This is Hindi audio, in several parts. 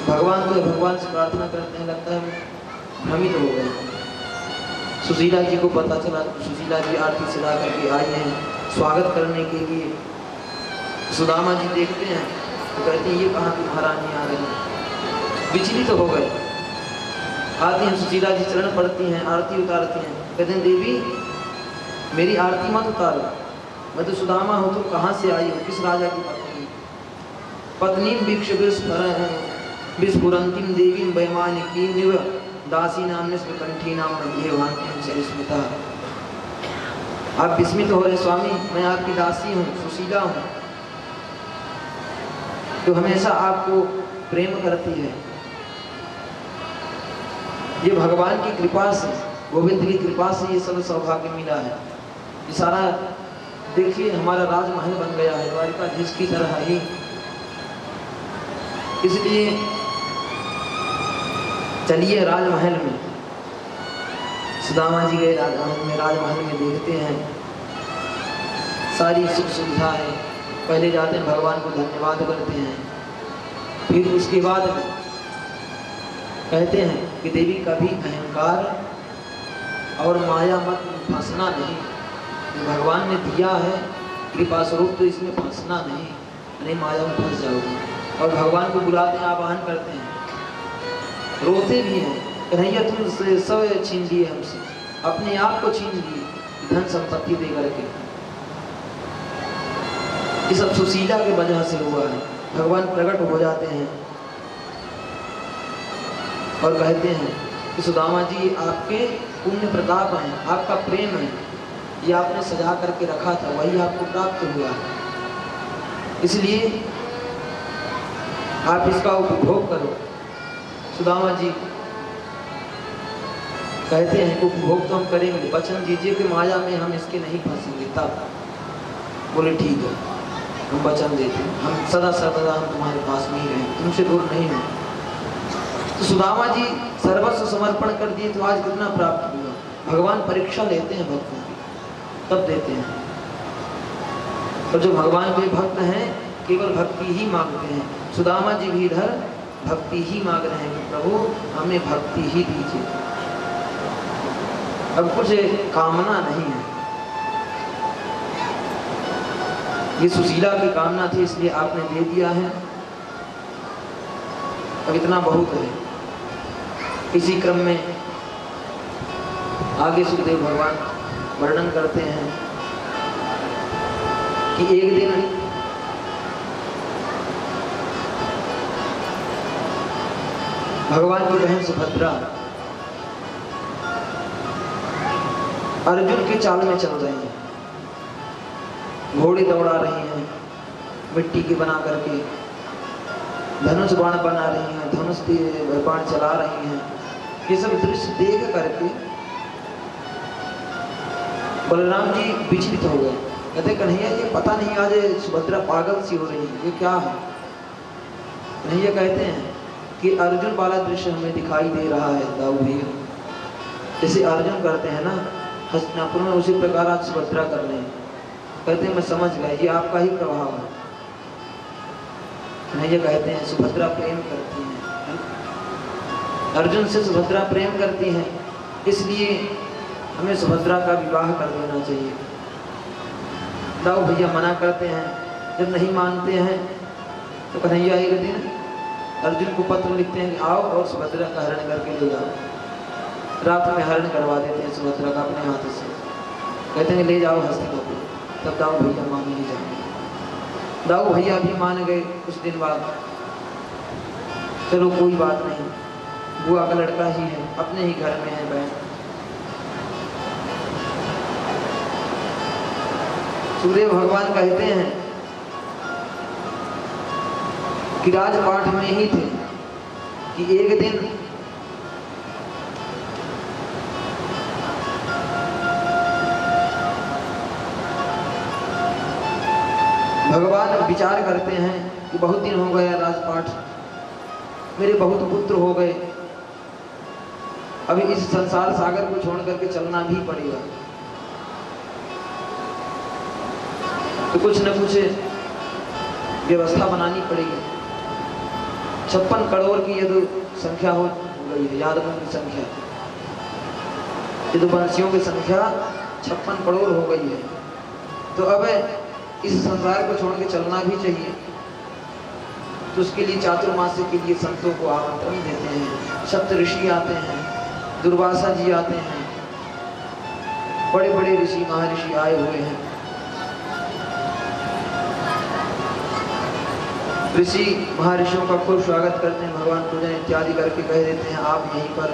भगवान तो भगवान से प्रार्थना करते हैं, लगता है भ्रमित हो गए। सुशीला जी को पता चला, सुशीला जी आरती सजा करके आई हैं स्वागत करने के लिए। सुदामा जी देखते हैं तो कहते हैं ये कहाँ की महारानी आ रही है, विचलित तो हो गए। आती हैं सुशीला जी, चरण पड़ती हैं, आरती उतारती हैं, कहते हैं देवी मेरी आरती मत उतारो, मैं तो सुदामा हूँ, तो कहाँ से आई हूँ, किस राजा की पत्नी? पत्नी विस्फुरंतिम देवी वैमानिकी निव दासी नाम कंठी नाम मध्य स्मिता। आप विस्मित हो रहे स्वामी, मैं आपकी दासी हूँ, सुशीला हूँ, तो हमेशा आपको प्रेम करती है। ये भगवान की कृपा से, गोविंद की कृपा से ये सब सौभाग्य मिला है। ये सारा देखिए हमारा राजमहल बन गया है, द्वारिकाधीश की तरह ही। इसलिए चलिए राजमहल में, सुदामा जी गए राजमहल में देखते हैं सारी सुख सुविधा है। पहले जाते हैं भगवान को धन्यवाद करते हैं, फिर उसके बाद कहते हैं कि देवी कभी अहंकार और माया मत फंसना नहीं, भगवान ने दिया है कृपा स्वरूप, तो इसमें फंसना नहीं माया में फंस जाओगे। और भगवान को बुलाते हैं, आवाहन करते हैं, रोते भी हैं, कन्हैया तुम सब छीन लिए हमसे, अपने आप को छीन लिए धन संपत्ति दे करके। ये सब सुशीला के वजह से हुआ है। भगवान प्रकट हो जाते हैं और कहते हैं कि सुदामा जी आपके पुण्य प्रताप हैं, आपका प्रेम है, ये आपने सजा करके रखा था, वही आपको प्राप्त हुआ, इसलिए आप इसका उपभोग करो। सुदामा जी कहते हैं कि उपभोग तो हम करेंगे, वचन दीजिए कि माया में हम इसके नहीं फंसेंगे। तब बोले ठीक है, हम वचन देते हैं, हम सदा सर्वदा हम तुम्हारे पास में ही रहेंगे, तुमसे दूर नहीं हैं। तो सुदामा जी सर्वस्व समर्पण कर दिए, तो आज कितना प्राप्त हुआ। भगवान परीक्षा लेते हैं भक्तों की, तब देते हैं। और जो भगवान के भक्त हैं केवल भक्ति ही मांगते हैं। सुदामा जी भी इधर भक्ति ही मांग रहे हैं कि प्रभु हमें भक्ति ही दीजिए, अब कुछ कामना नहीं है। ये सुशीला की कामना थी, इसलिए आपने दे दिया है, अब इतना बहुत है। इसी क्रम में आगे सुखदेव भगवान वर्णन करते हैं कि एक दिन भगवान की बहन सुभद्रा अर्जुन के चाल में चल रही हैं, घोड़े दौड़ा रही हैं, मिट्टी की बना करके धनुष बाण बना रही हैं, धनुष बाण चला रही हैं। ये सब दृश्य देख करके बलराम जी विचलित हो गए, कहते कन्हैया ये पता नहीं आज सुभद्रा पागल सी हो रही है, ये क्या है? कन्हैया कहते हैं कि अर्जुन वाला दृश्य हमें दिखाई दे रहा है दाऊ भैया, जैसे अर्जुन करते हैं ना हस्तिनापुर में, उसी प्रकार आज सुभद्रा कर रहे हैं। कहते हैं मैं समझ गया, ये आपका ही प्रभाव है। कन्हैया कहते हैं सुभद्रा प्रेम करती हैं, अर्जुन से सुभद्रा प्रेम करती हैं, इसलिए हमें सुभद्रा का विवाह कर देना चाहिए। दाऊ भैया मना करते हैं, जब नहीं मानते हैं तो कन्हैया एक दिन अर्जुन को पत्र लिखते हैं कि आओ और सुभद्रा का हरण करके ले जाओ। रात में हरण करवा देते हैं सुभद्रा का अपने हाथ से, कहते हैं ले जाओ हस्तिनापुर। तब दाऊ भैया मान नहीं जाएंगे। दाऊ भैया भी मान गए। कुछ दिन बाद चलो कोई बात नहीं, बुआ का लड़का ही है, अपने ही घर में है बहन। सूर्य भगवान कहते हैं कि राजपाठ में ही थे कि एक दिन भगवान विचार करते हैं कि बहुत दिन हो गया राजपाठ, मेरे बहुत पुत्र हो गए, अभी इस संसार सागर को छोड़ करके चलना भी पड़ेगा, तो कुछ न कुछ व्यवस्था बनानी पड़ेगी। 56 करोड़ की यदि संख्या हो गई है, यादवों की संख्या, यदुवंशियों की संख्या 56 करोड़ हो गई है। तो अब इस संसार को छोड़ के चलना भी चाहिए। तो उसके लिए चातुर्मास्य के लिए संतों को आमंत्रण देते हैं, सप्त ऋषि आते हैं, दुर्वासा जी आते हैं, बड़े बड़े ऋषि महर्षि आए हुए हैं। ऋषि महर्षियों का खूब स्वागत करते हैं, भगवान पूजन इत्यादि करके कह देते हैं आप यहीं पर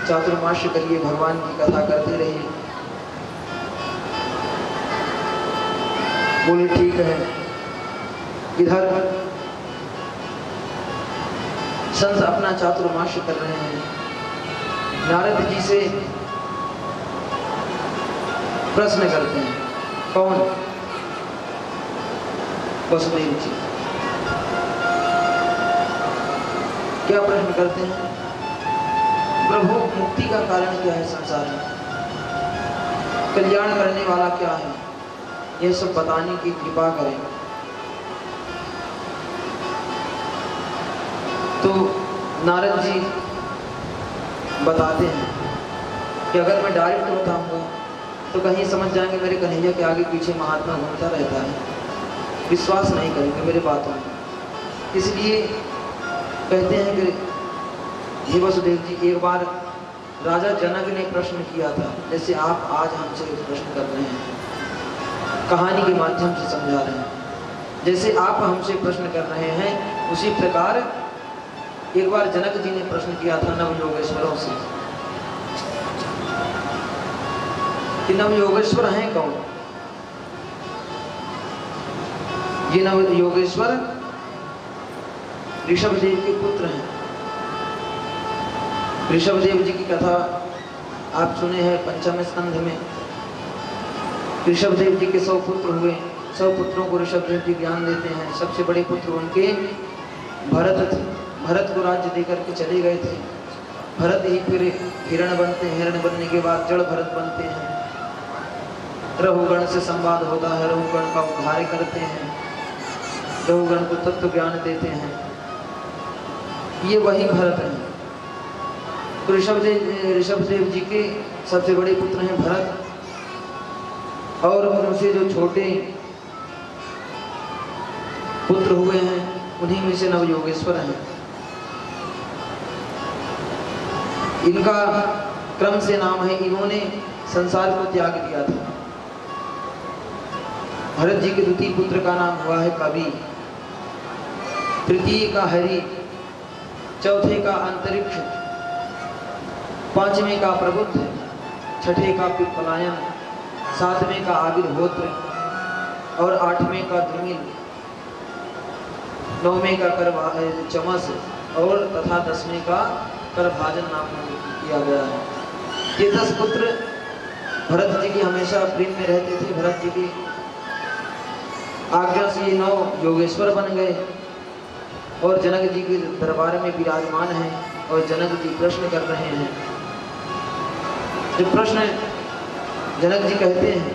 चातुर्मास्य करिए, भगवान की कथा करते रहिए। बोले ठीक है। इधर संत अपना चातुर्मास्य कर रहे हैं। नारद जी से प्रश्न करते हैं। कौन? वसुदेव जी। क्या प्रश्न करते हैं? प्रभु मुक्ति का कारण क्या है संसार में, कल्याण करने वाला क्या है, यह सब बताने की कृपा करें। तो नारद जी बताते हैं कि अगर मैं डायरेक्ट बताऊंगा तो कहीं समझ जाएंगे मेरे कन्हैया के आगे पीछे महात्मा घूमता रहता है, विश्वास नहीं करेंगे मेरे बातों में। इसलिए कहते हैं कि हे वसुदेव जी, एक बार राजा जनक ने प्रश्न किया था, जैसे आप आज हमसे प्रश्न कर रहे हैं, कहानी के माध्यम से समझा रहे हैं। जैसे आप हमसे प्रश्न कर रहे हैं उसी प्रकार एक बार जनक जी ने प्रश्न किया था नव योगेश्वरों से कि नव योगेश्वर हैं कौन। ये नव योगेश्वर ऋषभदेव के पुत्र हैं। ऋषभदेव जी की कथा आप सुने हैं पंचम स्कंध में। ऋषभदेव जी के 100 पुत्र हुए, 100 पुत्रों को ऋषभदेव जी ज्ञान देते हैं। सबसे बड़े पुत्र उनके भरत थे। भरत को राज्य देकर के चले गए थे। भरत ही फिर हिरण बनते हैं, हिरण बनने के बाद जड़ भरत बनते हैं। रघुगण से संवाद होता है, रघुगण का उद्धार करते हैं, रघुगण को तत्व ज्ञान देते हैं। ये वही भरत हैं। तो ऋषभदेव जी के सबसे बड़े पुत्र हैं भरत, और उनसे जो छोटे पुत्र हुए हैं उन्हीं में से नव योगेश्वर हैं। इनका क्रम से नाम है, इन्होंने संसार को त्याग दिया था। भरत जी के द्वितीय पुत्र का नाम हुआ है कवि, तृतीय का हरि, चौथे का अंतरिक्ष, पांचवें का प्रबुद्ध, छठे का पिप्पलायन, सातवें का आविर्होत्र और आठवें का द्रुमिल, नौवें का चमस और तथा 10वें का करभाजन नाम किया गया है। ये 10 पुत्र भरत जी की हमेशा प्रेम में रहते थे। भरत जी की आज्ञा से ये 9 योगेश्वर बन गए और जनक जी के दरबार में विराजमान हैं। और जनक जी प्रश्न कर रहे हैं। जो प्रश्न जनक जी कहते हैं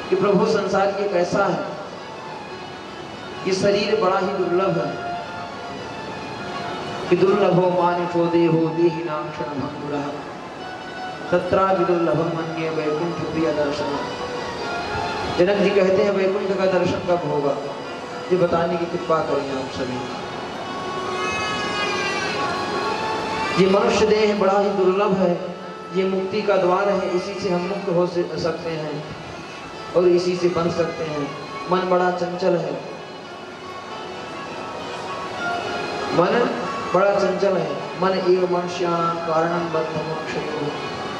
कि प्रभु संसार ये कैसा है, ये शरीर बड़ा ही दुर्लभ है कि दुर्लभो मानुषो देहो देहि नाम क्षणभंगुरः तत्रा विदुर्लभम मन्ये वैकुंठ प्रिय दर्शन। जनक जी कहते हैं वैकुंठ का दर्शन कब होगा, ये बताने की कृपा करें आप सभी। ये मनुष्य देह बड़ा ही दुर्लभ है, ये मुक्ति का द्वार है, इसी से हम मुक्त हो सकते हैं और इसी से बन सकते हैं। मन बड़ा चंचल है, मन बड़ा चंचल है। मन एव मनुष्याणां कारणं बद्ध मोक्षयोः,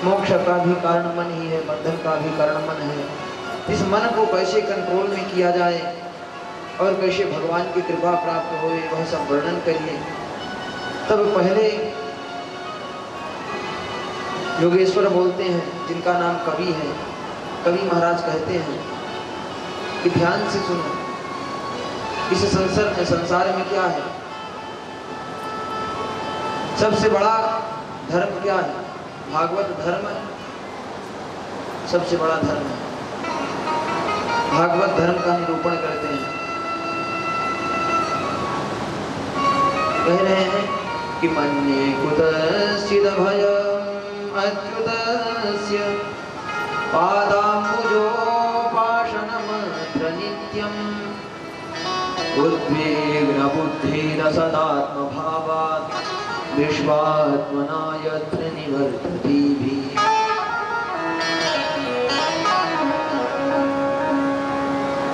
मोक्ष का भी कारण मन ही है, बंधन का भी कारण मन है। इस मन को कैसे कंट्रोल में किया जाए और कैसे भगवान की कृपा प्राप्त हो, वह सब वर्णन करिए। तब पहले योगेश्वर बोलते हैं जिनका नाम कवि है। कवि महाराज कहते हैं कि ध्यान से सुनो, इस संसार में क्या है, सबसे बड़ा धर्म क्या है, भागवत धर्म सबसे बड़ा धर्म है। भागवत धर्म का निरूपण करते हैं। कह रहे हैं कि मन्ये कुतश्चिद भयम् अच्युतस्य पादाम्बुजोपासनमत्र नित्यम् उद्विग्नबुद्धिर सदात्मभावात् विश्वात्मना यत्र निवर्ततीभिः।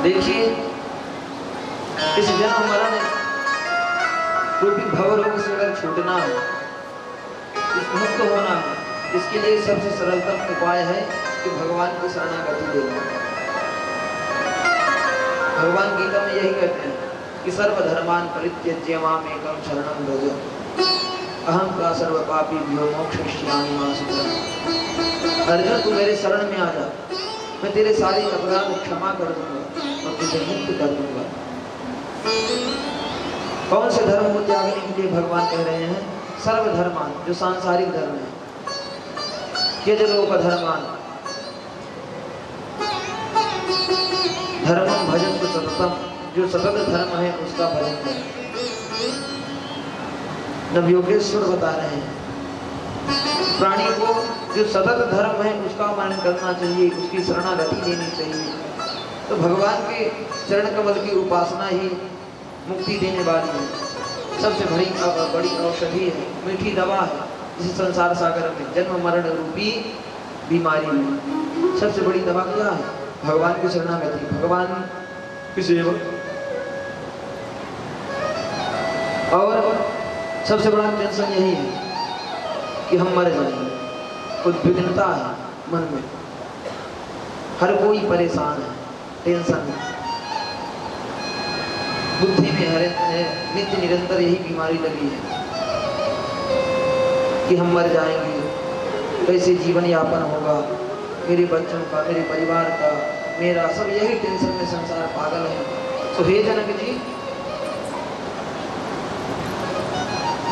देखिए, इस जन्म मरण रूपी भवरोग से अगर छूटना है, मुक्त होना है, इसके लिए सबसे सरलतम उपाय है कि भगवान की शरणागति लेना। भगवान गीता में यही कहते हैं कि सर्वधर्मान् परित्यज्य मामेकं शरणं व्रज अहं त्वा सर्व पापेभ्यो मोक्षयिष्यामि मा शुचः। अर्जुन, तू मेरे शरण में आ जा, मैं तेरे सारे अपराध क्षमा कर दूंगा और तुझे मुक्त कर दूंगा। कौन से धर्म को त्यागने के लिए भगवान कह रहे हैं? सर्वधर्मान, जो सांसारिक धर्म है, त्यजलोकधर्मान् धर्मं भजन्तु सततम, जो सतत धर्म है उसका भजन करें। नवयोगेश्वर बता रहे हैं प्राणी को जो सतत धर्म है उसका मनन करना चाहिए, उसकी शरणागति लेनी चाहिए। तो भगवान के चरण कमल की उपासना ही मुक्ति देने वाली है, सबसे बड़ी औषधि है, मीठी दवा है। इस संसार सागर में जन्म मरण रूपी बीमारी में सबसे बड़ी दवा क्या है? भगवान की शरणागति, भगवान की सेवा। और सबसे बड़ा टेंशन यही है कि हम मर जाएंगे। उद्विग्नता है मन में, हर कोई परेशान है, टेंशन है, बुद्धि में हर नित्य निरंतर यही बीमारी लगी है कि हम मर जाएंगे, कैसे जीवन यापन होगा, मेरे बच्चों का, मेरे परिवार का, मेरा, सब यही टेंशन में संसार पागल है। तो हे जनक जी,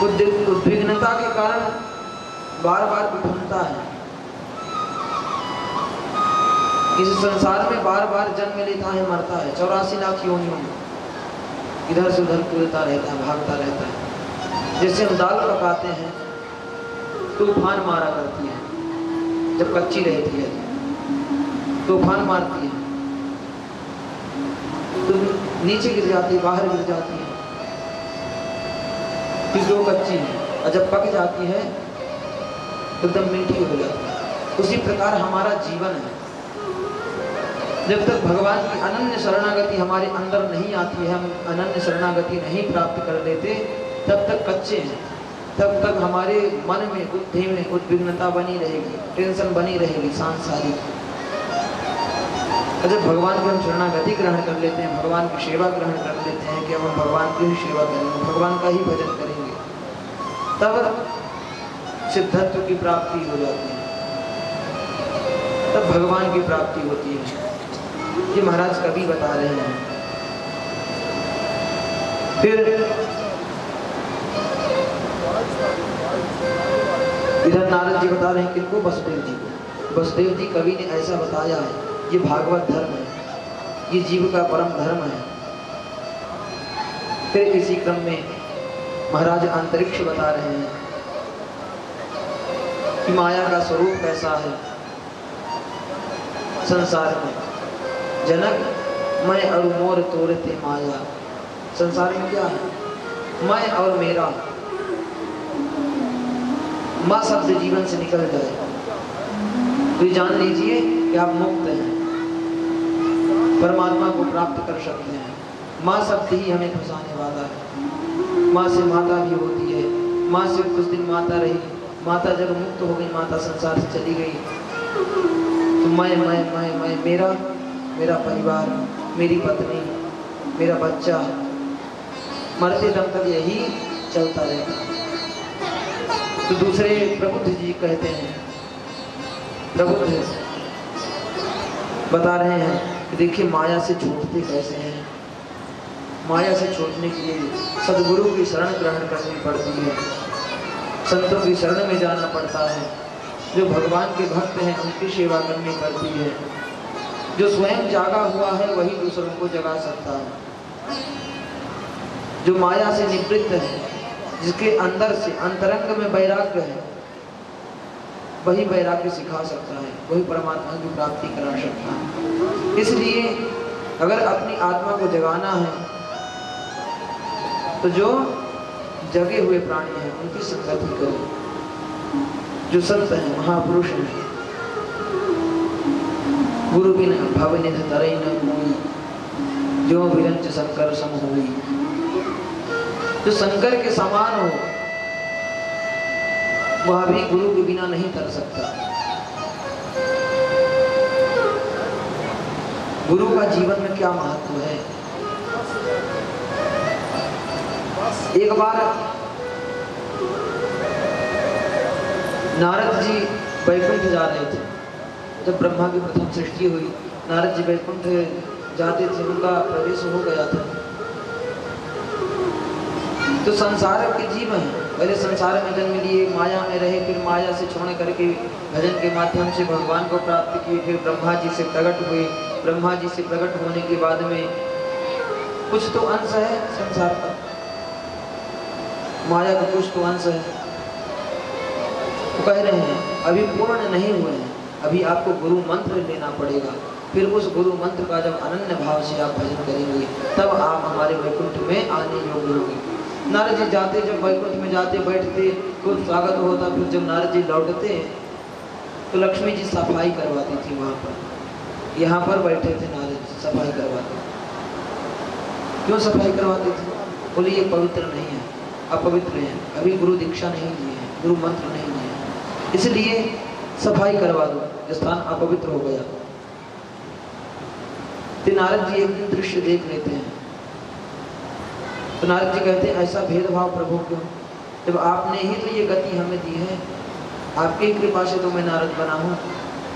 उद्विग्नता के कारण बार बार विफलता है। इस संसार में बार बार जन्म लेता है, मरता है, 84 लाख योनियों में इधर से उधर कूदता रहता है, भागता रहता है। जैसे हम दाल पकाते हैं, तूफान मारा करती है, जब कच्ची रहती है तूफान मारती है तो नीचे गिर जाती है, बाहर गिर जाती है, फिर जो कच्ची है, और जब पक जाती है तो एकदम मीठी हो जाती है। उसी प्रकार हमारा जीवन है। जब तक भगवान की अनन्य शरणागति हमारे अंदर नहीं आती है, हम अनन्य शरणागति नहीं प्राप्त कर लेते, तब तक कच्चे हैं, तब तक हमारे मन में, बुद्धि में उद्विग्नता बनी रहेगी, टेंशन बनी रहेगी सांसारिक। जब भगवान की हम शरणागति ग्रहण कर लेते हैं, भगवान की सेवा ग्रहण कर लेते हैं कि हम भगवान की ही सेवा करेंगे, भगवान का ही भजन करेंगे, तब सिद्धत्व की प्राप्ति हो जाती है, तब भगवान की प्राप्ति होती है। ये महाराज कवि बता रहे हैं। फिर इधर नारद जी बता रहे हैं किनको? वसुदेव जी को। वसुदेव जी कवि ने ऐसा बताया है, ये भागवत धर्म है, ये जीव का परम धर्म है। फिर इसी क्रम में महाराज अंतरिक्ष बता रहे हैं कि माया का स्वरूप कैसा है संसार में। जनक, मैं और मोर तोड़ते माया। संसार में क्या है? मैं और मेरा। माँ शब्द जीवन से निकल जाए तो ये जान लीजिए कि आप मुक्त हैं, परमात्मा को प्राप्त कर सकते हैं। माँ शब्द ही हमें फंसाने वाला है। माँ से माता भी होती है, माँ से कुछ दिन माता रही, माता जब मुक्त हो गई, माता संसार से चली गई, तो मैं मेरा परिवार, मेरी पत्नी, मेरा बच्चा, मरते दम तक यही चलता रहता है। तो दूसरे प्रबुद्ध जी कहते हैं, प्रबुद्ध बता रहे हैं कि देखिए माया से छूटते कैसे हैं। माया से छूटने के लिए सद्गुरु की शरण ग्रहण करनी पड़ती है, संतों की शरण में जाना पड़ता है। जो भगवान के भक्त हैं उनकी सेवा करनी पड़ती है। जो स्वयं जागा हुआ है वही दूसरों को जगा सकता है। जो माया से निवृत्त है जिसके अंदर से अंतरंग में वैराग्य है, वही वैराग्य सिखा सकता है, वही परमात्मा की प्राप्ति करा सकता है। इसलिए अगर अपनी आत्मा को जगाना है तो जो जगे हुए प्राणी हैं उनकी संगति करें, जो संत हैं, महापुरुष हैं। गुरु बिन भव निध तरई न कोई, जो विरंच शंकर सम होई। जो शंकर के समान हो वह भी गुरु के बिना नहीं तर सकता। गुरु का जीवन में क्या महत्व है। एक बार नारद जी वैकुंठ जा रहे थे। जब ब्रह्मा की प्रथम सृष्टि हुई, नारद जी वैकुंठ जाते थे, उनका प्रवेश हो गया था। तो संसार के जीव हैं, पहले संसार में जन्म लिए, माया में रहे, फिर माया से छोड़ करके भजन के माध्यम से भगवान को प्राप्त किए, फिर ब्रह्मा जी से प्रकट हुए। ब्रह्मा जी से प्रकट होने के बाद में कुछ तो अंश है संसार का, माया का कुछ तो अंश है। तो कह रहे हैं अभी पूर्ण नहीं हुए हैं, अभी आपको गुरु मंत्र लेना पड़ेगा। फिर उस गुरु मंत्र का जब अनन्य भाव से आप भजन करेंगे तब आप हमारे वैकुंठ में आने योग्य होंगे। नारद जी जाते, जब वैकुंठ में जाते बैठते तो स्वागत होता। फिर जब नारद जी लौटते तो लक्ष्मी जी सफाई करवाती थी वहाँ पर। यहाँ पर बैठे थे नारद जी, सफाई करवाते। क्यों सफाई करवाते थे? बोले ये पवित्र नहीं है, अपवित्र है, अभी गुरु दीक्षा नहीं ली है, गुरु मंत्र नहीं लिया है, इसलिए सफाई करवा दो, स्थान अपवित्र हो गया। तो नारद जी एक दिन दृश्य देख लेते हैं। तो नारद जी कहते हैं ऐसा भेदभाव प्रभु क्यों? जब आपने ही तो ये गति हमें दी है, आपकी कृपा से तो मैं नारद बना हूँ,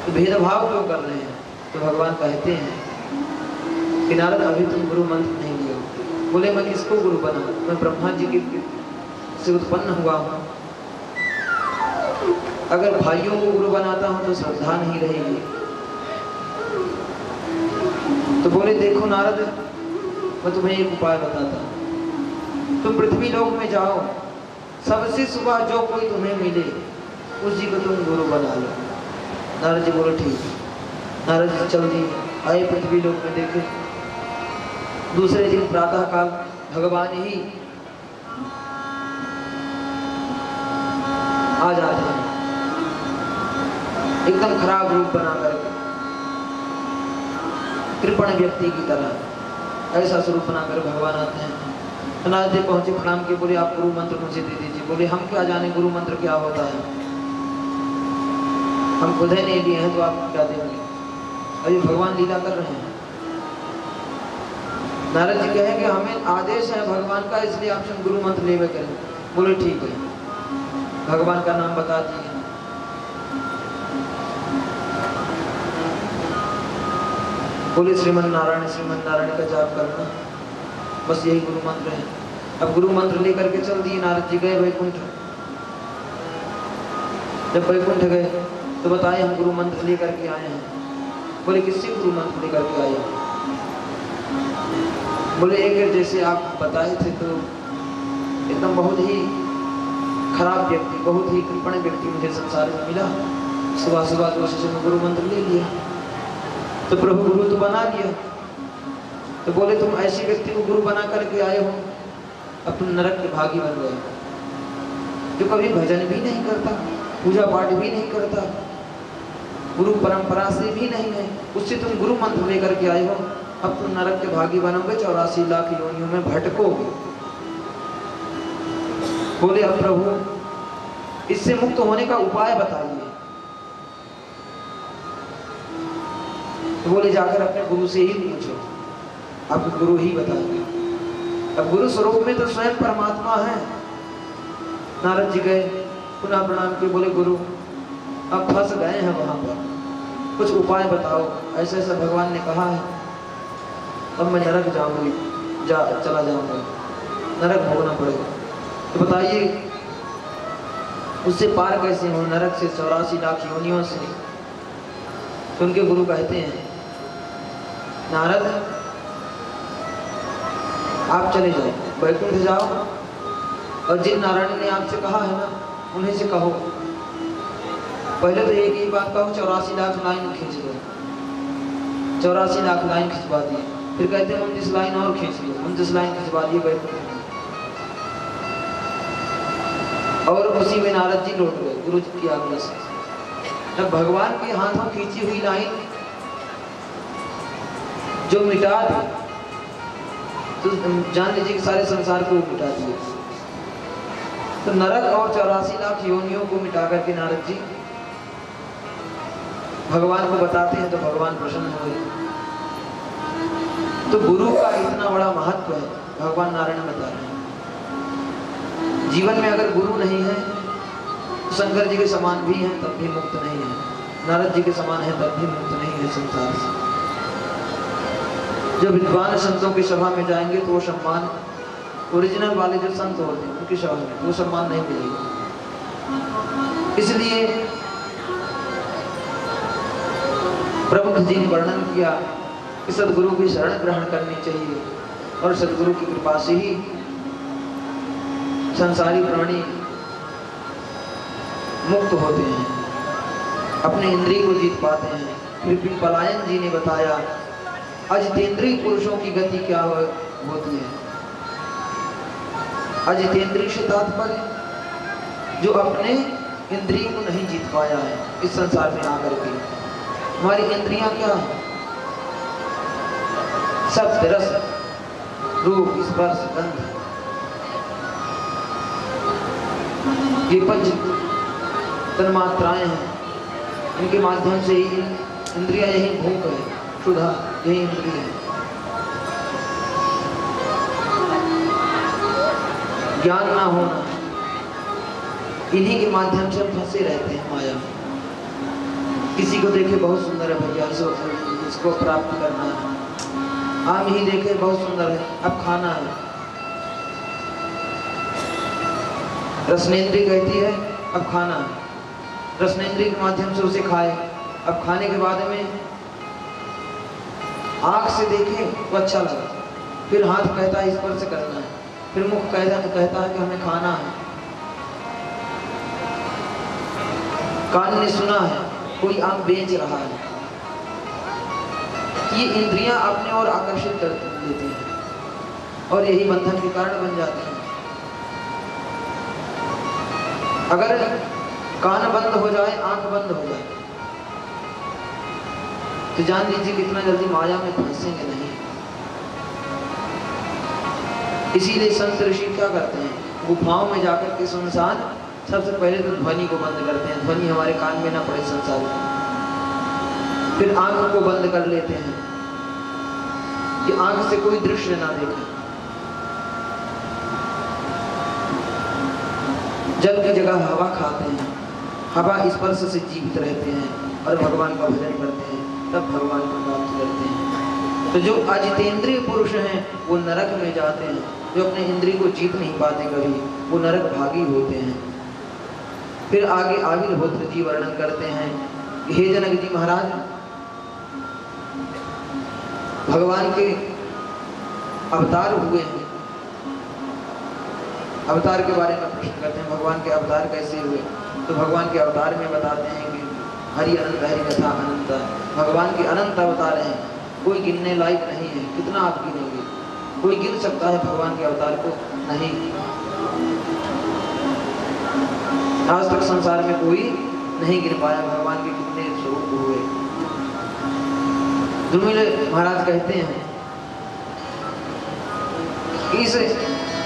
तो भेदभाव क्यों कर रहे हैं? तो भगवान कहते हैं कि नारद अभी तुम गुरु मंत्र नहीं लियो। बोले मैं किसको गुरु बनाऊं? मैं ब्रह्मा जी की से उत्पन्न हुआ हूँ। अगर भाइयों को गुरु बनाता हूँ तो श्रद्धा नहीं रहेगी। तो बोले देखो नारद, मैं तुम्हें एक उपाय बताता हूँ। तुम पृथ्वी लोक में जाओ, सबसे सुबह जो कोई तुम्हें मिले उसी को तुम गुरु बना लो। नारद जी बोले ठीक है। नारद जी चल दिए, आए पृथ्वी लोक में। देखे दूसरे दिन प्रातः काल भगवान ही आ जाते हैं, एकदम खराब रूप बना करके, कृपण व्यक्ति की तरह ऐसा स्वरूप बनाकर भगवान आते हैं। तो नारद जी पहुंचे, प्रणाम के बोले आप गुरु मंत्र मुझे दे दीजिए। बोले हम क्या जाने गुरु मंत्र क्या होता है, हम खुद ही नहीं लिए हैं तो आप क्या देंगे? अभी भगवान लीला कर रहे हैं। नारद जी कहें कि हमें आदेश है भगवान का, इसलिए आपसे गुरु मंत्र लेवे करें। बोले ठीक है, भगवान का नाम बता दिए। बोले श्रीमन नारायण का जाप करना, बस यही गुरु मंत्र है। अब गुरु मंत्र लेकर के चल दिए। नारद जी गए वैकुंठ। जब वैकुंठ गए तो बताए हम गुरु मंत्र लेकर के आए हैं। बोले किससे गुरु मंत्र लेकर के आए? बोले एक जैसे आप बताए थे तो एकदम बहुत ही खराब व्यक्ति, बहुत ही कृपण व्यक्ति मुझे संसार में मिला। सुबह सुबह तो उसी से मैं गुरु मंत्र ले लिया, तो प्रभु गुरु तो बना लिया। तो बोले तुम ऐसे व्यक्ति को गुरु बना करके आए हो, अब तुम नरक के भागी बन गए, जो कभी भजन भी नहीं करता, पूजा पाठ भी नहीं करता, गुरु परंपरा से भी नहीं है, उससे तुम गुरु मंत्र लेकर के आए हो। अब तुम नरक के भागी बनोगे, 84 लाख योनियों में भटकोगे। बोले अब प्रभु इससे मुक्त होने का उपाय बताइए। तो बोले जाकर अपने गुरु से ही पूछो, आपको गुरु ही बताएंगे। अब गुरु स्वरूप में तो स्वयं परमात्मा है। नारद जी गए, पुनः प्रणाम किए। बोले गुरु अब फंस गए हैं वहां पर, कुछ उपाय बताओ। ऐसा ऐसा भगवान ने कहा है, अब मैं नरक जाऊंगी, चला जाऊंगा, नरक भोगना पड़ेगा। तो बताइए उससे पार कैसे हो, नरक से 84 लाख योनियों से। तो उनके गुरु कहते हैं नारद आप चले जाओ, वैकुंठ जाओ, और जिन नारायण ने आपसे कहा है ना, उन्हीं से कहो। पहले तो एक ही बात कहो, 84 लाख लाइन खींच दो। 84 लाख लाइन खिंचवा दिए, फिर कहते हैं 29 लाइन और खींच लो, 29 लाइन खिंचवा दिए बैठे। और उसी में नारद जी लौट गए गुरु जी की आज्ञा से। तब भगवान के हाथों खींची हुई लाइन जो मिटा दी, तो जान लीजिए कि सारे संसार को मिटा दिए। तो नरक और 84 लाख योनियों को मिटा करके नारद जी भगवान को बताते हैं, तो भगवान प्रसन्न हुए। तो गुरु का इतना बड़ा महत्व है, भगवान नारायण बता रहे हैं। जीवन में अगर गुरु नहीं है तो शंकर जी के समान भी हैं तब भी मुक्त नहीं है, नारद जी के समान है तब भी मुक्त नहीं है संसार से। जो विद्वान संतों की सभा में जाएंगे तो वो सम्मान, ओरिजिनल वाले जो संत होते हैं उनकी सभा में वो सम्मान नहीं मिलेगा। इसलिए प्रमुख जी ने वर्णन किया कि सदगुरु की शरण ग्रहण करनी चाहिए, और सदगुरु की कृपा से ही संसारी प्राणी मुक्त होते हैं, अपने इंद्रिय को जीत पाते हैं। फिर भी पलायन जी ने बताया अजितेंद्रिय पुरुषों की गति क्या होती है। अजितेंद्रिय से तात्पर्य जो अपने इंद्रियों को नहीं जीत पाया है इस संसार में आकर के। हमारी इंद्रियां क्या है? शब्द, रस, रूप, स्पर्श, गंध, ये पंच तन्मात्राएं हैं। इनके माध्यम से ही इंद्रियां, यही भूख है, क्षुधा, यही इंद्रिय है। ज्ञान ना होना, इन्हीं के माध्यम से हम फंसे रहते हैं माया में। किसी को देखे बहुत सुंदर है भैया, इसको प्राप्त करना है। आम ही देखे बहुत सुंदर है, अब खाना है। रसनेंद्रिय कहती है अब खाना है, रसनेंद्रिय के माध्यम से उसे खाए। अब खाने के बाद में आंख से देखे तो अच्छा लगा, फिर हाथ कहता है स्पर्श करना है, फिर मुख कहता है कि हमें खाना है। कान ने सुना है कोई आम बेच रहा है। ये इंद्रियां अपने और आकर्षित कर देती हैं और यही बंधन के कारण बन जाते हैं। अगर कान बंद हो जाए, आंख बंद हो जाए, तो जान लीजिए कितना जल्दी माया में फंसेंगे नहीं। इसीलिए संत ऋषि क्या करते हैं, गुफाओं में जाकर के सुनसान सबसे पहले तो ध्वनि को बंद करते हैं, ध्वनि हमारे कान में ना पड़े संसार में। फिर आंख को बंद कर लेते हैं कि आंख से कोई दृश्य ना देखे। जल की जगह हवा खाते हैं, हवा स्पर्श से जीवित रहते हैं और भगवान का भजन करते हैं, तब भगवान को प्राप्त करते हैं। तो जो अजितेंद्रिय पुरुष हैं वो नरक में जाते हैं, जो अपने इंद्रिय को जीत नहीं पाते कभी, वो नरक भागी होते हैं। फिर आगे आविर्भूत्र जी वर्णन करते हैं, हे जनक जी महाराज, भगवान के अवतार हुए हैं। अवतार के बारे में प्रश्न करते हैं, भगवान के अवतार कैसे हुए? तो भगवान के अवतार में बताते हैं कि हरि अनंत, हरि कथा अनंत। भगवान के अनंत अवतार हैं, कोई गिनने लायक नहीं है। कितना आप गिनेंगे? कोई गिन सकता है भगवान के अवतार को? नहीं। आज तक संसार में कोई नहीं गिन पाया भगवान के कितने स्वरूप हुए। दुर्मिल महाराज कहते हैं इस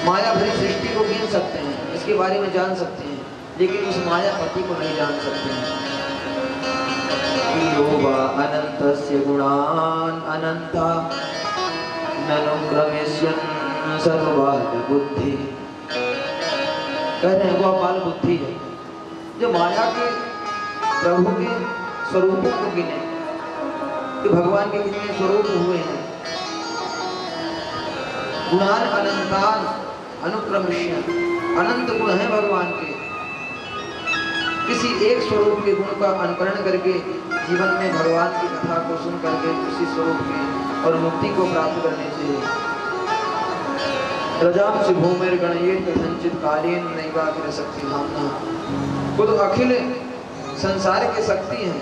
माया भरी सृष्टि को गिन सकते हैं, इसके बारे में जान सकते हैं, लेकिन उस मायापति को नहीं जान सकते हैं। अनंतस्य गुणान् अनंता ननु क्रमेष्यन् सर्वबाल बुद्धि। कह रहे हैं गोपाल बुद्धि है जो माया के प्रभु के स्वरूपों को गिने कि भगवान के कितने स्वरूप हुए हैं। गुणान अनंतान अनुक्रमश्य, अनंत गुण है भगवान के। किसी एक स्वरूप के गुण का अनुकरण करके जीवन में भगवान की कथा को सुन करके उसी स्वरूप के और मुक्ति को प्राप्त करने चाहिए। रजांसि भूमिर्गणयेत् कथंचित् कालेन नैवाखिल शक्ति धाम्ना। वो तो अखिल संसार की शक्ति हैं,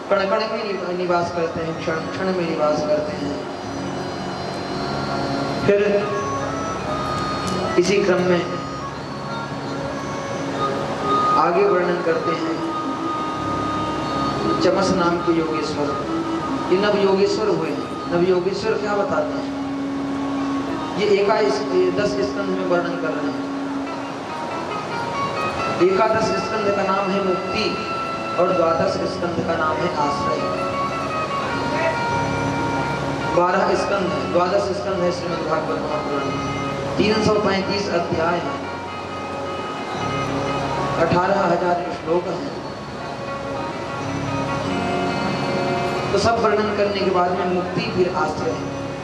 कण कण में निवास करते हैं, क्षण क्षण में निवास करते हैं। फिर इसी क्रम में आगे वर्णन करते हैं चमस नाम के योगेश्वर। ये नव योगेश्वर हुए हैं। नव योगेश्वर क्या बताते हैं? ये 10 स्कंध में वर्णन कर रहे हैं। 11 स्कंध का नाम है मुक्ति और 12 स्कंध का नाम है आश्रय। 12 स्कंध, 12 स्कंध है श्रीमद् भागवत महापुराण। 335 अध्याय हैं, 18,000 श्लोक हैं। तो सब वर्णन करने के बाद में मुक्ति फिर आश्रय,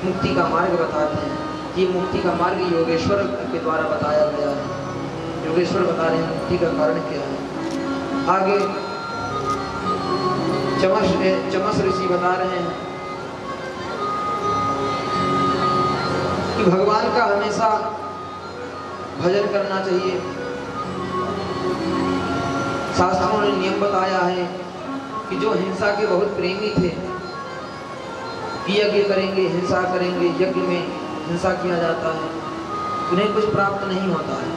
मुक्ति का मार्ग बताते हैं। ये मुक्ति का मार्ग योगेश्वर के द्वारा बताया गया है। योगेश्वर बता रहे हैं मुक्ति का कारण क्या है। आगे चमस ऋषि बता रहे हैं कि भगवान का हमेशा भजन करना चाहिए। शास्त्रों ने नियम बताया है कि जो हिंसा के बहुत प्रेमी थे, यज्ञ करेंगे, हिंसा करेंगे, यज्ञ में हिंसा किया जाता है, उन्हें कुछ प्राप्त नहीं होता है,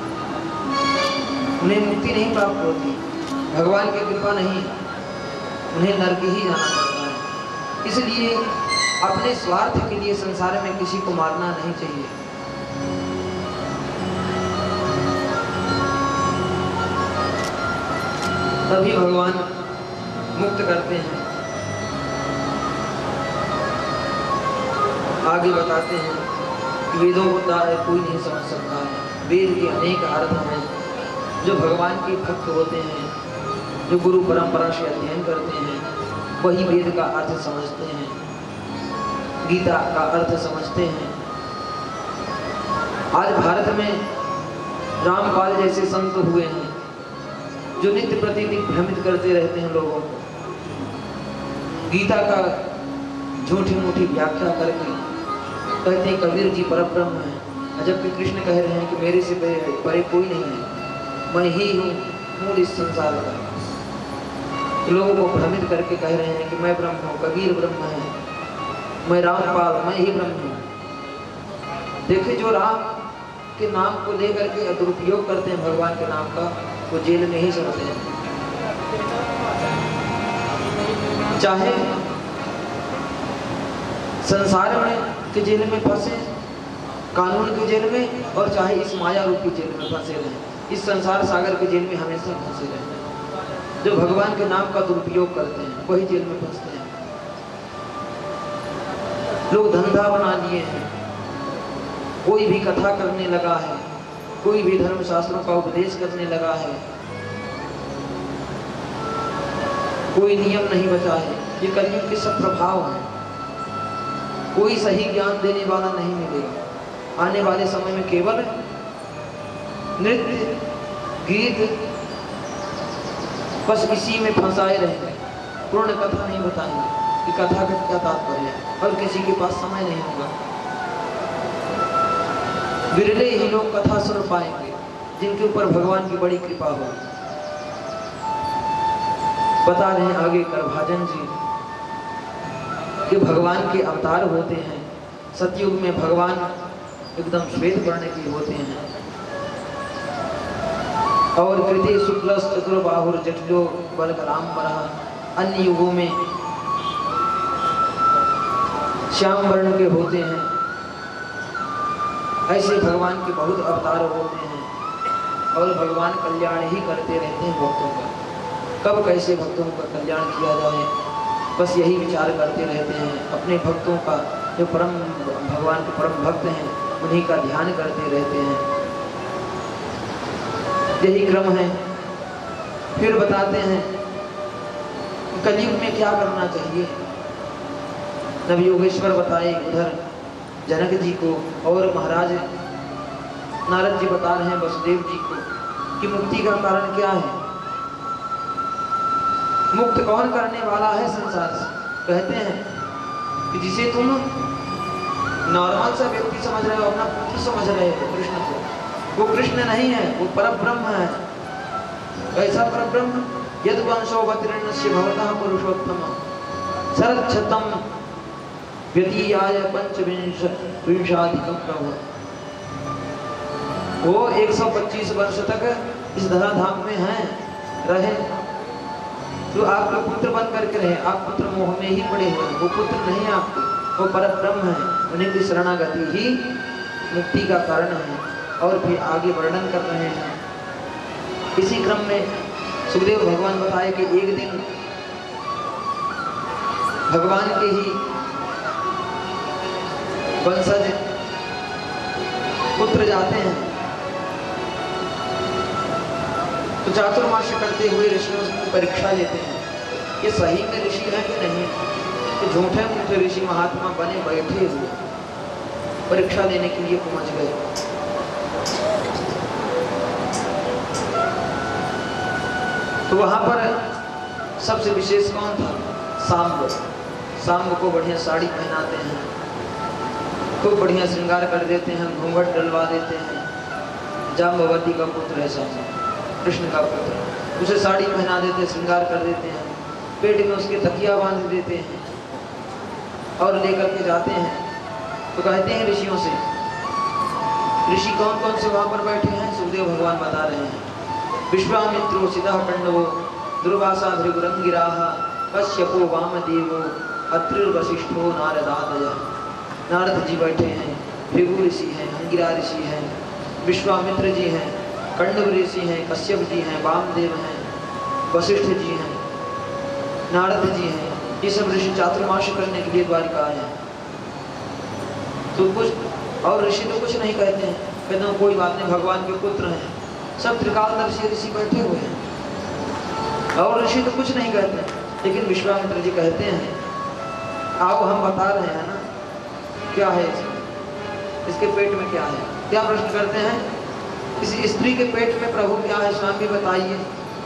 उन्हें मुक्ति नहीं प्राप्त होती, भगवान की कृपा नहीं, उन्हें नरक ही जाना पड़ता है। इसलिए अपने स्वार्थ के लिए संसार में किसी को मारना नहीं चाहिए। तभी भगवान मुक्त करते हैं। आगे बताते हैं कि वेदों को कोई नहीं समझ सकता है। वेद के अनेक अर्थ हैं। जो भगवान के भक्त होते हैं, जो गुरु परंपरा से अध्ययन करते हैं, वही वेद का अर्थ समझते हैं, गीता का अर्थ समझते हैं। आज भारत में रामपाल जैसे संत हुए हैं जो नित्य प्रतिदिन भ्रमित करते रहते हैं लोगों को, गीता का झूठी मूठी व्याख्या करके कहते हैं कबीर जी परब्रह्म है, जबकि कृष्ण कह रहे हैं कि मेरे से परे कोई नहीं है, मैं ही हूँ मूल इस संसार का। लोगों को भ्रमित करके कह रहे हैं कि मैं ब्रह्म हूँ, कबीर ब्रह्म है, मैं रामपाल, मैं ही ब्रह्म हूँ। देखिए, जो राम के नाम को लेकर के दुरुपयोग करते हैं भगवान के नाम का, वो जेल में ही चलते हैं। चाहे संसार में के जेल में फंसे, कानून के जेल में, और चाहे इस माया रूपी जेल में फंसे रहें, इस संसार सागर के जेल में हमेशा फंसे रहें। जो भगवान के नाम का दुरुपयोग करते हैं वही जेल में फंसते हैं। लोग धंधा बना लिए हैं, कोई भी कथा करने लगा है, कोई भी धर्म शास्त्रों का उपदेश करने लगा है, कोई नियम नहीं बचा है। ये कलयुग के सब प्रभाव हैं। कोई सही ज्ञान देने वाला नहीं मिलेगा। आने वाले समय में केवल नृत्य, गीत, बस इसी में फंसाए रहेंगे, पूर्ण कथा नहीं बताएंगे कि कथा का क्या तात्पर्य है, और किसी के पास समय नहीं होगा। विरले ही लोग कथा सुन पाएंगे जिनके ऊपर भगवान की बड़ी कृपा हो। बता रहे हैं आगे करभाजन जी कि भगवान के अवतार होते हैं। सतयुग में भगवान एकदम श्वेत वर्ण के होते हैं, और कृति शुक्ल चतुर्बाहुर जटिलो बलकराम्बरः, अन्य युगों में श्याम वर्ण के होते हैं। ऐसे भगवान के बहुत अवतार होते हैं, और भगवान कल्याण ही करते रहते हैं भक्तों का। कब कैसे भक्तों का कल्याण किया जाए, बस यही विचार करते रहते हैं। अपने भक्तों का, जो परम भगवान के परम भक्त हैं, उन्हीं का ध्यान करते रहते हैं। यही क्रम है। फिर बताते हैं कलयुग में क्या करना चाहिए। नव योगेश्वर बताए उधर जनक जी को, और महाराज नारद जी बता रहे हैं वसुदेव जी को कि मुक्ति का कारण क्या है, मुक्त कौन करने वाला है संसार से। कहते हैं कि जिसे तुम नॉर्मल सा व्यक्ति समझ रहे हो, अपना पुत्र समझ रहे हो कृष्ण को, वो कृष्ण नहीं है, वो परब्रह्म है। कैसा परब्रह्म? यद वंशोवतीर्णस्य भवतः पुरुषोत्तम शरच्छतम व्यतीयाय पंचविंशाधिकं प्रभु। वो 125 वर्ष तक इस धराधाम में हैं, रहे, तो आपके पुत्र बन करके रहे। आप पुत्र मोह में ही पड़े हुए हैं, वो पुत्र नहीं है आपके, वो परब्रह्म है। उन्हीं की शरणागति ही मुक्ति का कारण है। और फिर आगे वर्णन कर रहे हैं। इसी क्रम में सुखदेव भगवान बताए कि एक दिन भगवान के ही वंशज पुत्र जाते हैं, तो चातुर्मास्य करते हुए ऋषियों से परीक्षा लेते हैं कि सही में ऋषि है कि नहीं। तो झूठे मूठे ऋषि महात्मा बने बैठे हुए परीक्षा लेने के लिए पहुंच गए। तो वहां पर सबसे विशेष कौन था? सांब। सांब को बढ़िया साड़ी पहनाते हैं, खूब बढ़िया श्रृंगार कर देते हैं, घूंघट डलवा देते हैं। जाम्बवती का पुत्र है सांब, कृष्ण का पुत्र, उसे साड़ी पहना देते हैं, श्रृंगार कर देते हैं, पेट में उसके तकिया बांध देते हैं और लेकर के जाते हैं। तो कहते हैं ऋषियों से, ऋषि कौन कौन से वहां पर बैठे हैं? सुखदेव भगवान बता रहे हैं। विश्वामित्रो सिद्धः पांडवो दुर्वासा भृगुरंगिराः कश्यपो वामदेवो अत्रिर्वशिष्ठो नारदादयः। नारद जी बैठे हैं, भृगु ऋषि हैं, अंगिरा ऋषि हैं, विश्वामित्र जी हैं, कंडव ऋषि हैं, कश्यप जी हैं, वामदेव हैं, वशिष्ठ जी हैं, नारद जी हैं। ये सब ऋषि चातुर्मास्य करने के लिए द्वारिका आए हैं। तो कुछ और ऋषि तो कुछ नहीं कहते हैं, कहते हैं कोई बात नहीं, भगवान के पुत्र हैं। सब त्रिकालदर्शी ऋषि बैठे हुए हैं और ऋषि तो कुछ नहीं कहते। लेकिन विश्वामित्र जी कहते हैं, आओ हम बता रहे हैं ना क्या है इसके पेट में क्या है। क्या प्रश्न करते हैं? किसी स्त्री के पेट में प्रभु क्या है स्वामी बताइए,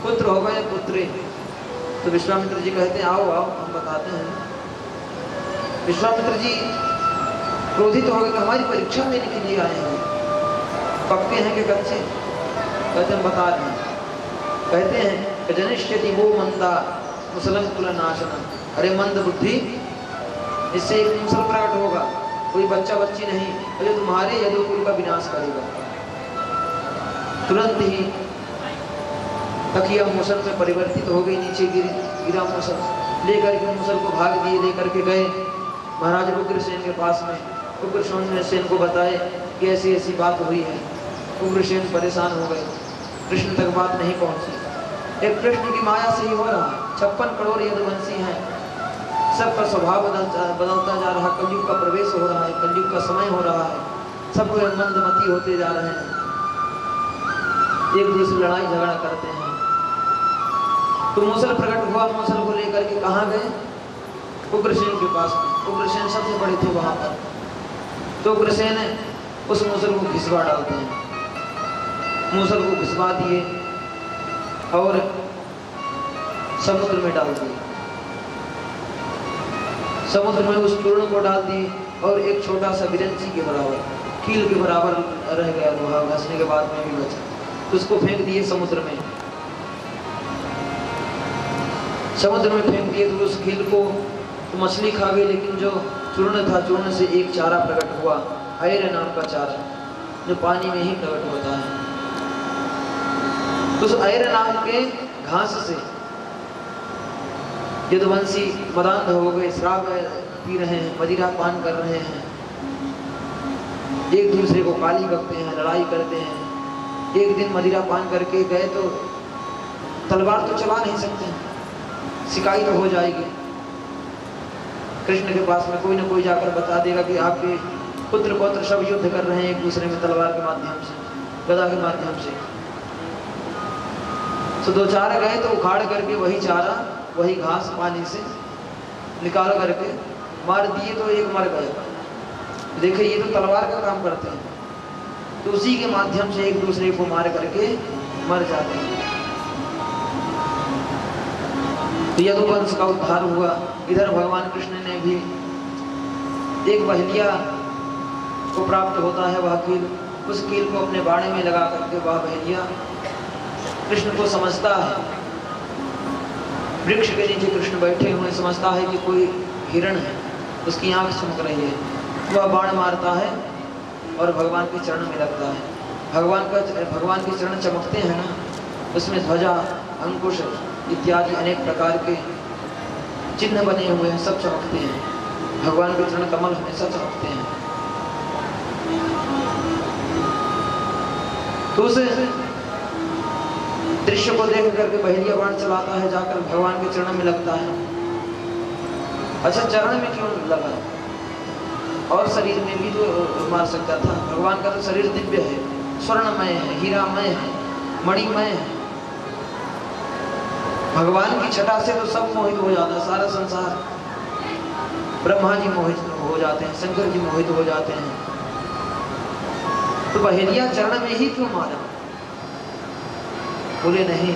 पुत्र होगा या पुत्री? तो विश्वामित्र जी कहते हैं, आओ आओ हम बताते हैं। विश्वामित्र जी क्रोधित हो गए कि हमारी परीक्षा लेने के लिए आए हैं, पक्के हैं कि कच्चे? कहते हैं बता रहे हैं। कहते हैं कि जनिष्यति वो मंदा मुसलम कुलनाशनम। अरे मंद बुद्धि, इससे एक मुसल प्रकट होगा, कोई बच्चा बच्ची नहीं, जो तुम्हारे यदुकुल का विनाश करेगा। तुरंत ही तकिया मुसल में परिवर्तित हो गई, नीचे गिरा मुसल, लेकर के मुसल को भाग दिए, लेकर के गए महाराज उग्रसेन के पास में। उग्रसेन को बताए कि ऐसी ऐसी बात हुई है। उग्रसेन परेशान हो गए, कृष्ण तक बात नहीं पहुंची। एक कृष्ण की माया से ही हो रहा है। 56 करोड़ यदुवंशी हैं, सबका स्वभाव बदलता जा रहा है, कलयुग का प्रवेश हो रहा है, कलयुग का समय हो रहा है, सब मंदमती होते जा रहे हैं, एक दूसरे लड़ाई झगड़ा करते हैं। तो मुसल प्रकट हुआ, मुसल को लेकर के कहाँ गए? उग्रसेन के पास में। उग्रसेन सबसे बड़े थे वहां पर। तो उग्रसेन उस मुसल को घिसवा डालते हैं, मुसल को घिसवा दिए और समुद्र में डाल दिए। समुद्र में उस चूर्ण को डाल दिए और एक छोटा सा बिरंची के बराबर, कील के बराबर रह गया, लोहा घसने के बाद में भी बचा, तो उसको फेंक दिए समुद्र में। समुद्र में फेंक दिए तो उस कील को तो मछली खा गई, लेकिन जो चूर्ण था, चूर्ण से एक चारा प्रकट हुआ, ऐर नाम का चारा, जो पानी में ही प्रकट होता है। तो उस ऐर नाम के घास से यदुवंशी मदान्ध हो गए, शराब पी रहे हैं, मदिरा पान कर रहे हैं, एक दूसरे को गाली बकते हैं, लड़ाई करते हैं। एक दिन मदिरा पान करके गए तो तलवार तो चला नहीं सकते, शिकायत तो हो जाएगी। कृष्ण के पास में कोई ना कोई जाकर बता देगा कि आपके पुत्र पौत्र सब युद्ध कर रहे हैं एक दूसरे में तलवार के माध्यम से, गदा के माध्यम से। तो दो चार गए तो उखाड़ करके वही चारा, वही घास पानी से निकाल करके मार दिए, तो एक मर गया। देखिए ये तो तलवार का काम करते हैं, तो उसी के माध्यम से एक दूसरे को मार करके मर जाते हैं। तो यदुवंश का उद्धार हुआ। इधर भगवान कृष्ण ने भी एक बहलिया को प्राप्त होता है वह कील, उस कील को अपने बाड़े में लगा करके वह बहेलिया कृष्ण को समझता है। वृक्ष के नीचे कृष्ण बैठे हुए समझता है कि कोई हिरण है, उसकी आंख चमक रही है, वह बाण मारता है और भगवान के चरण में लगता है। भगवान के चरण चमकते हैं ना, उसमें ध्वजा, अंकुश इत्यादि अनेक प्रकार के चिन्ह बने हुए हैं, सब चमकते हैं। भगवान के चरण कमल हमेशा चमकते हैं। तो उस दृश्य को देख करके बहेलिया बाण चलाता है, जाकर भगवान के चरण में लगता है। अच्छा, चरण में क्यों लगा? और शरीर में भी तो मार सकता था। भगवान का तो शरीर दिव्य है, स्वर्णमय है, हीरामय है, मणिमय है। भगवान की छटा से तो सब मोहित हो जाता है, सारा संसार। ब्रह्मा जी मोहित हो जाते हैं, शंकर जी मोहित हो जाते हैं। तो बहेलिया चरण में ही क्यों मारा? बोले नहीं,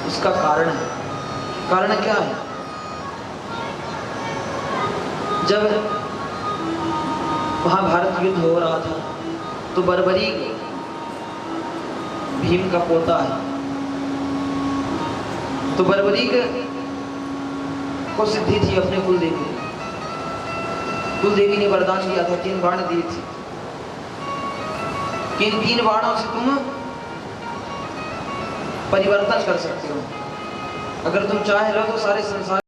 उसका कारण है। कारण क्या है? जब महाभारत युद्ध हो रहा था तो बर्बरी भीम का पोता है, तो बर्बरी को सिद्धि थी अपने कुलदेवी। कुलदेवी ने वरदान दिया था, 3 बाण दिए थे कि इन 3 बाणों से तुम परिवर्तन कर सकते हो। अगर तुम चाहे लो तो सारे संसार